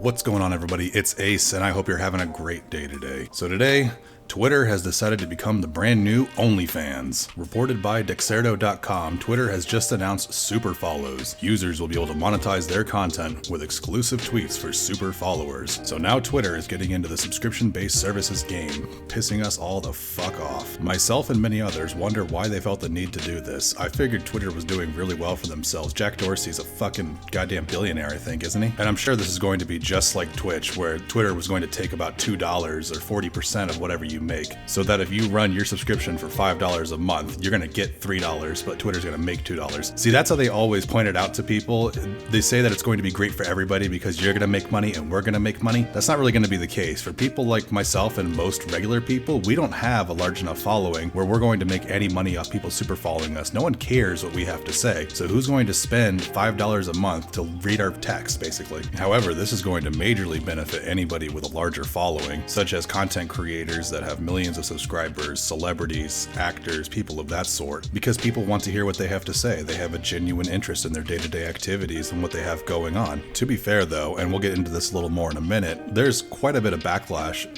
What's going on, everybody? It's Ace, and I hope you're having a great day today. So today, Twitter has decided to become the brand new OnlyFans. Reported by Dexerto.com, Twitter has just announced super follows. Users will be able to monetize their content with exclusive tweets for super followers. So now Twitter is getting into the subscription-based services game, pissing us all the fuck off. Myself and many others wonder why they felt the need to do this. I figured Twitter was doing really well for themselves. Jack Dorsey's a fucking goddamn billionaire, I think, isn't he? And I'm sure this is going to be just like Twitch, where Twitter was going to take about $2 or 40% of whatever you make, so that if you run your subscription for $5 a month, you're gonna get $3, but Twitter's gonna make $2. See, that's how they always point it out to people. They say that it's going to be great for everybody because you're gonna make money and we're gonna make money. That's not really gonna be the case. For people like myself and most regular people, we don't have a large enough following where we're going to make any money off people super following us. No one cares what we have to say. So who's going to spend $5 a month to read our text, basically? However, this is going to majorly benefit anybody with a larger following, such as content creators that have millions of subscribers, celebrities, actors, people of that sort, because people want to hear what they have to say. They have a genuine interest in their day-to-day activities and what they have going on. To be fair though, and we'll get into this a little more in a minute, there's quite a bit of backlash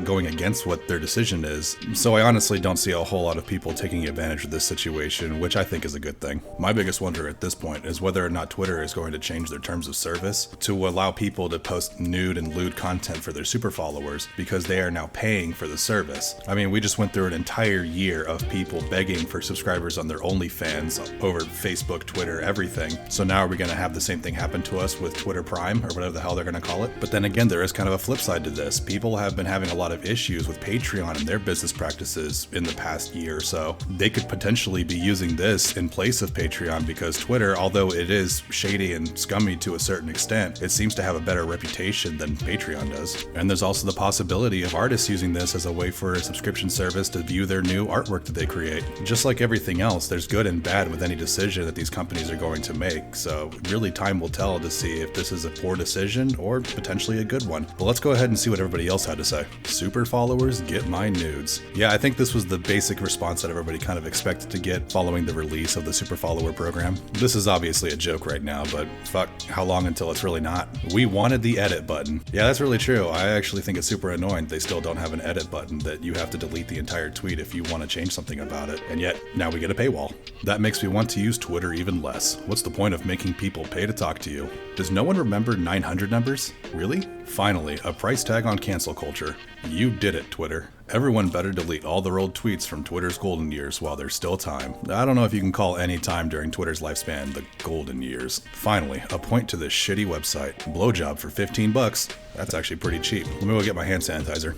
going against what their decision is, so I honestly don't see a whole lot of people taking advantage of this situation, which I think is a good thing. My biggest wonder at this point is whether or not Twitter is going to change their terms of service to allow people to post nude and lewd content for their super followers, because they are now paying for the service. I mean, we just went through an entire year of people begging for subscribers on their OnlyFans over Facebook, Twitter, everything. So now are we going to have the same thing happen to us with Twitter Prime, or whatever the hell they're going to call it? But then again, there is kind of a flip side to this. People have been having a lot of issues with Patreon and their business practices in the past year or so. They could potentially be using this in place of Patreon, because Twitter, although it is shady and scummy to a certain extent, it seems to have a better reputation than Patreon does. And there's also the possibility of artists using this as a way for a subscription service to view their new artwork that they create. Just like everything else, there's good and bad with any decision that these companies are going to make, so really time will tell to see if this is a poor decision or potentially a good one. But let's go ahead and see what everybody else had to say. Super followers, get my nudes. Yeah, I think this was the basic response that everybody kind of expected to get following the release of the super follower program. This is obviously a joke right now, but fuck, how long until it's really not? We wanted the edit button. Yeah, that's really true. I actually think it's super annoying they still don't have an edit button, that you have to delete the entire tweet if you want to change something about it, and yet now we get a paywall. That makes me want to use Twitter even less. What's the point of making people pay to talk to you? Does no one remember 900 numbers? Really? Finally, a price tag on cancel culture. You did it, Twitter. Everyone better delete all their old tweets from Twitter's golden years while there's still time. I don't know if you can call any time during Twitter's lifespan the golden years. Finally, a point to this shitty website. Blowjob for $15. That's actually pretty cheap. Let me go get my hand sanitizer.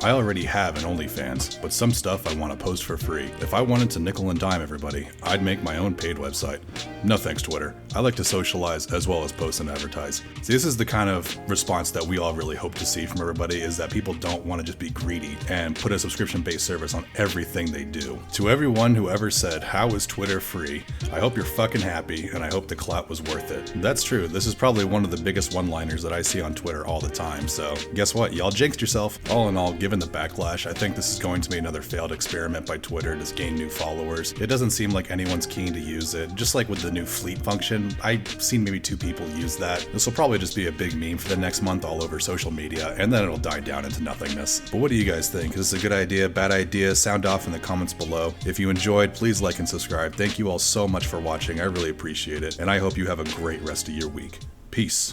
I already have an OnlyFans, but some stuff I want to post for free. If I wanted to nickel and dime everybody, I'd make my own paid website. No thanks, Twitter. I like to socialize as well as post and advertise. See, this is the kind of response that we all really hope to see from everybody, is that people don't want to just be greedy and put a subscription-based service on everything they do. To everyone who ever said, "How is Twitter free?" I hope you're fucking happy, and I hope the clout was worth it. That's true. This is probably one of the biggest one-liners that I see on Twitter all the time, so guess what? Y'all jinxed yourself. All in all, given the backlash, I think this is going to be another failed experiment by Twitter to gain new followers. It doesn't seem like anyone's keen to use it. Just like with the new fleet function, I've seen maybe 2 people use that. This will probably just be a big meme for the next month all over social media, and then it'll die down into nothingness. But what do you guys think? Is this a good idea, bad idea? Sound off in the comments below. If you enjoyed, please like and subscribe. Thank you all so much for watching. I really appreciate it, and I hope you have a great rest of your week. Peace.